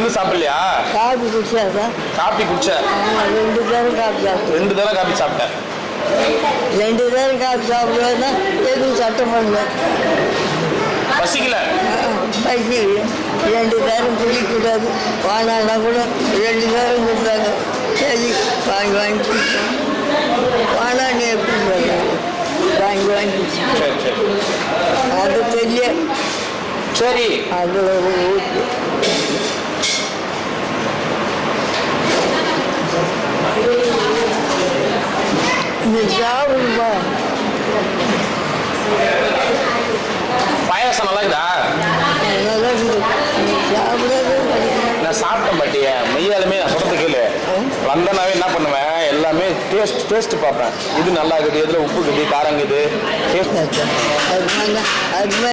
இருந்து சாப்பிடலையா? காபி குடிச்சா. காபி குடிச்ச? 2 தரம் காபி சாப்பிட்டேன். 2 தரம் காபி சாப்பிட்டேன். 2 தரம் காபி சாப்பிடுறதா எதுவும் சட்டம் பண்ணல. பசிக்கல? பசி 2 தரம் குடிக்கூடாது. வாங்கினா கூட 2 தரம் கொடுத்தாங்க. சரி வாங்கி குடிச்சோம். வானா நீ எப்படி சொல்ல? வாங்கி சரி சரி. அது தெரிய. சரி. அது ஊற்று. நீ சாப்பிடுப்பா. பாயாசம் நல்லா இருக்குதா? நல்லா இருக்குது. நீ சாப்பிடாதே. நான் சாப்பிட்டேன் பாட்டிய. மெய்யாலுமே நான் சொல்றது கேளு. வந்தனாவே என்ன பண்ணுவேன், எல்லாமே டேஸ்ட் பார்ப்பேன். இது நல்லா இருக்குது, எதுல உப்பு இருக்குது, காரம் இருக்குது. அது